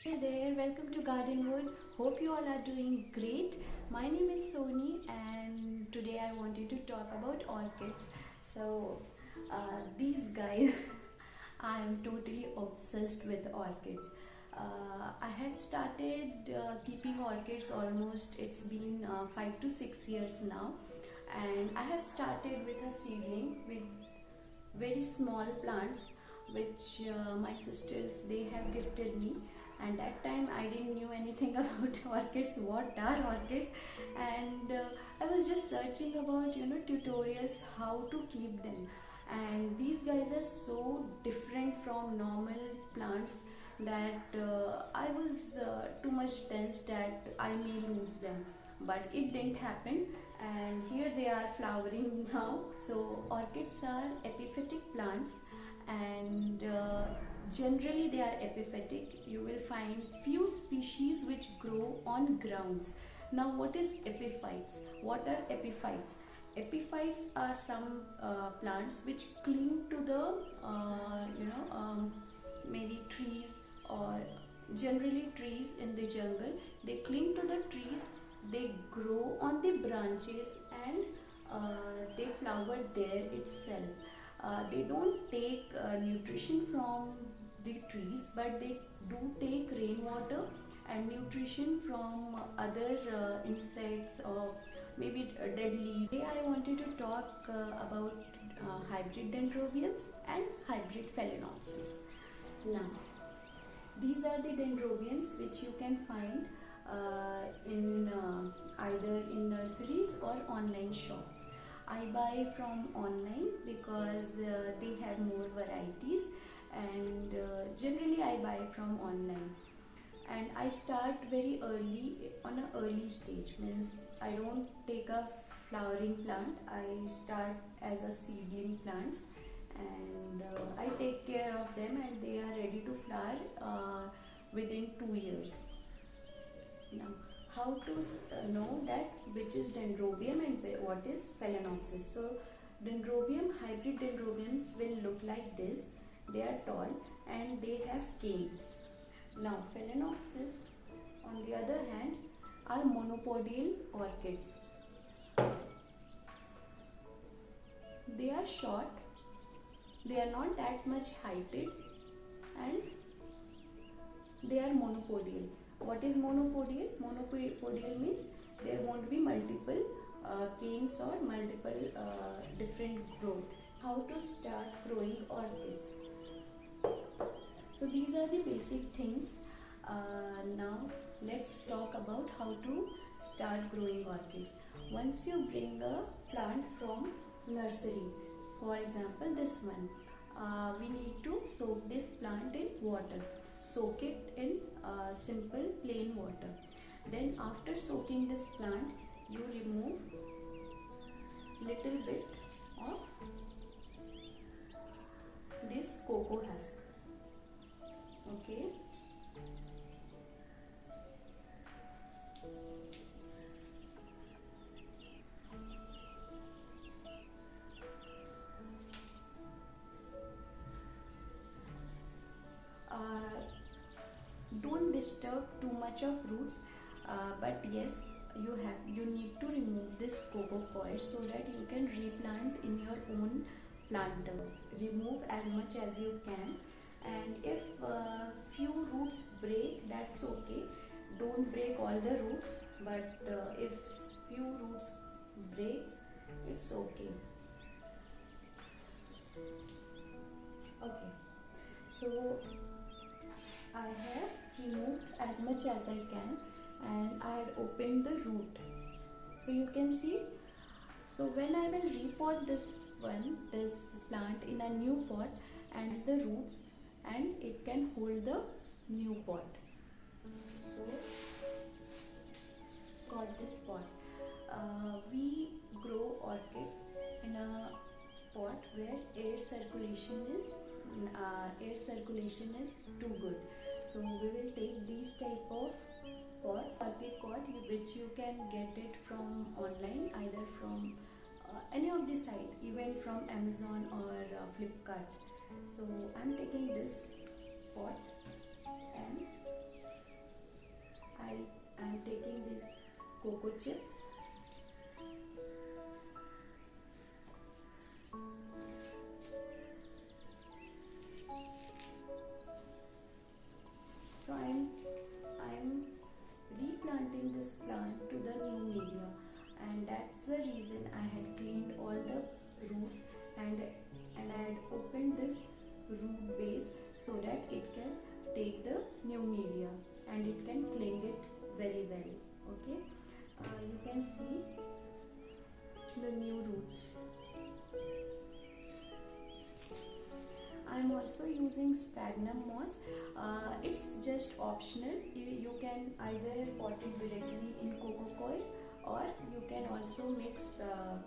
Hey there, welcome to Garden Wood. Hope you all are doing great. My name is Soni and today I wanted to talk about orchids. These guys, I am totally obsessed with orchids. I had started keeping orchids almost, it's been 5 to 6 years now, and I have started with a seedling with very small plants which my sisters they have gifted me, and that time I didn't knew anything about orchids, what are orchids, and I was just searching about tutorials how to keep them, and these guys are so different from normal plants that I was too much tense that I may lose them, but it didn't happen, and here they are flowering now. So orchids are epiphytic plants, and generally they are epiphytic. You will find few species which grow on grounds. Now what is epiphytes? What are epiphytes? Epiphytes are some plants which cling to the maybe trees, or generally trees in the jungle. They cling to the trees, they grow on the branches, and they flower there itself. They don't take nutrition from the trees, but they do take rainwater and nutrition from other insects or maybe dead leaves. Today I wanted to talk about hybrid dendrobiums and hybrid phalaenopsis. Now, these are the dendrobiums which you can find in either in nurseries or online shops. I buy from online because they have more varieties, and generally I buy from online. And I start very early, on an early stage, means I don't take a flowering plant, I start as a seedling plants, and I take care of them, and they are ready to flower within 2 years. Now, how to know that which is dendrobium and what is phalaenopsis? So dendrobium, hybrid dendrobiums will look like this. They are tall and they have canes. Now phalaenopsis, on the other hand, are monopodial orchids. They are short, they are not that much heighted, and they are monopodial. What is monopodial? Monopodial means there won't be multiple canes or multiple different growth. How to start growing orchids? So these are the basic things. Now let's talk about how to start growing orchids. Once you bring a plant from nursery, for example this one, we need to soak this plant in water. Soak it in simple plain water. Then after soaking this plant, you remove little bit of this cocoa husk. Okay. Don't disturb too much of roots, but yes, you need to remove this cocoa coir so that you can replant in your own planter. Remove as much as you can, and if few roots break, that's okay. Don't break all the roots, but if few roots breaks, it's okay. Okay, so I have removed as much as I can, and I had opened the root. So you can see. So when I will repot this plant in a new pot, and the roots, and it can hold the new pot. So got this pot. We grow orchids in a pot where air circulation is too good. So we will take these type of pots, orchid pot, which you can get it from online, either from any of the site, even from Amazon or Flipkart. So I'm taking this pot and orchids. So I'm replanting this plant to the new media, and that's the reason I had cleaned all the roots, and I had opened this root base so that it can take the new media and it can cling it very well. Okay, you can see the new roots. I'm also using sphagnum moss. It's just optional. You can either pot it directly in coco coir, or you can also mix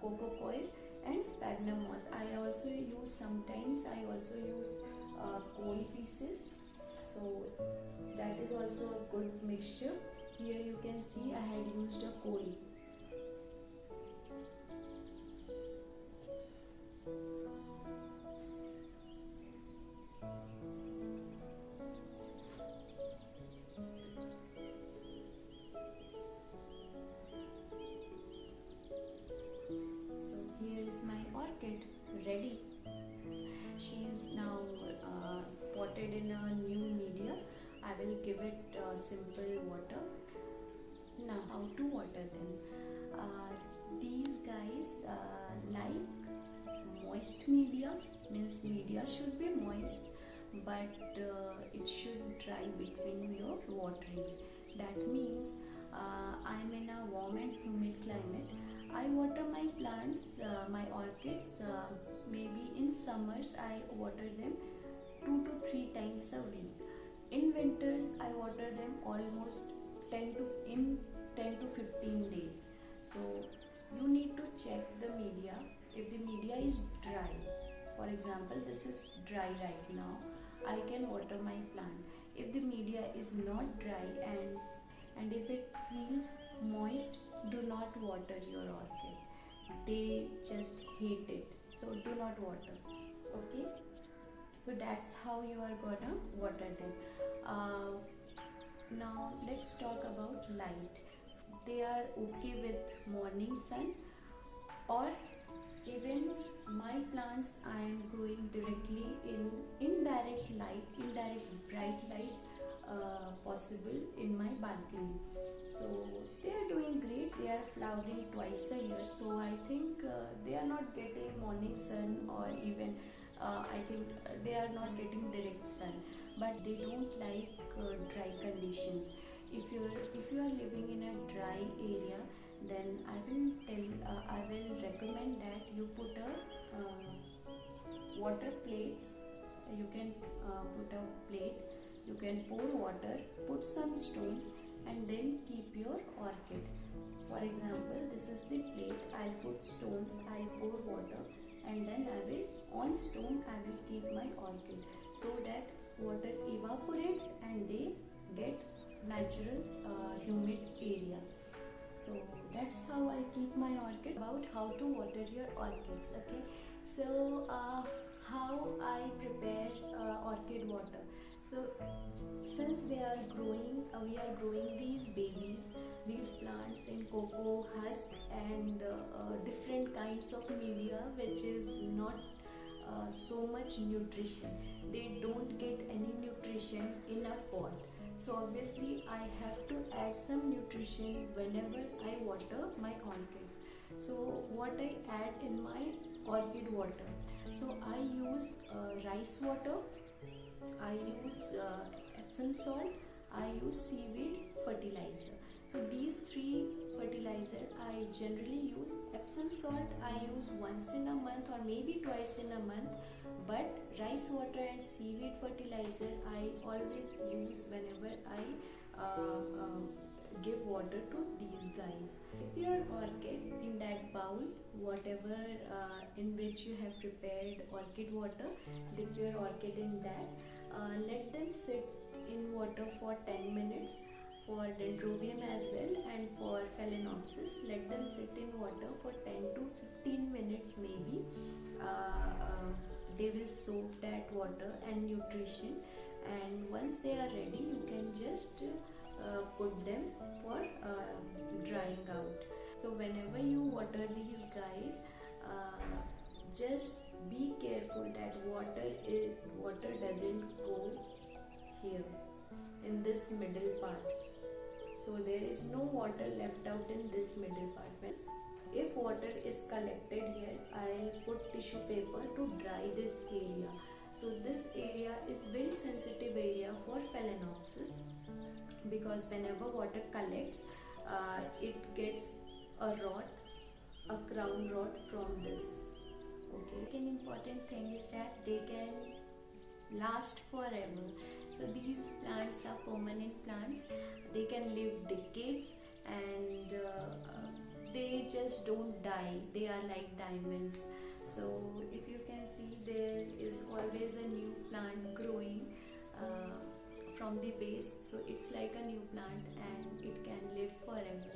coco coir and sphagnum moss. I also use coal pieces, so that is also a good mixture. Here you can see I had used a coal. So here is my orchid ready. She is now potted in a new media. I will give it simple water. Now, how to water them? These guys like moist media, means media should be moist, but it should dry between your waterings. That means I'm in a warm and humid climate. I water my plants, my orchids, maybe in summers I water them 2 to 3 times a week. In winters I water them almost 10 to 15 days. So you need to check the media. If the media is dry, for example this is dry right now, I can water my plant. If the media is not dry and if it feels moist, do not water your orchid. They just hate it, so do not water. Okay, so that's how you are gonna water them. Now let's talk about light. They are okay with morning sun, or even my plants I am growing directly in indirect bright light possible in my balcony. So they are doing great. They are flowering twice a year, so I think they are not getting morning sun, or even I think they are not getting direct sun, but they don't like dry conditions. If you are living in a dry area, then I will recommend that you put a water plates. You can put a plate, you can pour water, put some stones, and then keep your orchid. For example, this is the plate. I'll put stones, I'll pour water, and then on stone I will keep my orchid, so that water evaporates and they get natural humid area. So that's how I keep my orchid. About how to water your orchids. Okay, so how I prepare orchid water. So since they are growing, we are growing these babies, these plants in cocoa husk and different kinds of media, which is not so much nutrition. They don't get any nutrition in a pot. So obviously I have to add some nutrition whenever I water my orchids. So what I add in my orchid water? So I use rice water, I use Epsom salt, I use seaweed fertilizer. So these 3 fertilizer I generally use. Epsom salt I use once in a month or maybe twice in a month, but rice water and seaweed fertilizer I always use whenever I give water to these guys. Dip your orchid in that bowl, whatever in which you have prepared orchid water, dip your orchid in that. Let them sit in water for 10 minutes. For Dendrobium as well, and for Phalaenopsis, let them sit in water for 10 to 15 minutes maybe. They will soak that water and nutrition, and once they are ready, you can just put them for drying out. So whenever you water these guys, just be careful that water doesn't go here in this middle part. So there is no water left out in this middle part. If water is collected here, I'll put tissue paper to dry this area. So this area is very sensitive area for Phalaenopsis, because whenever water collects, it gets a rot, a crown rot from this. Okay. Second important thing is that they can last forever. So these plants are permanent plants. They can live decades, and they just don't die. They are like diamonds. So if you can see, there is always a new plant growing from the base. So it's like a new plant and it can live forever.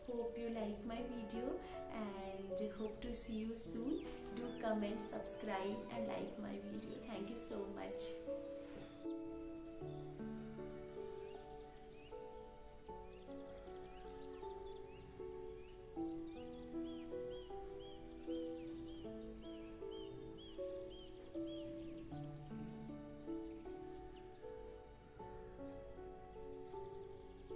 Hope you like my video and hope to see you soon. Do comment, subscribe and like my video. Thank you so much.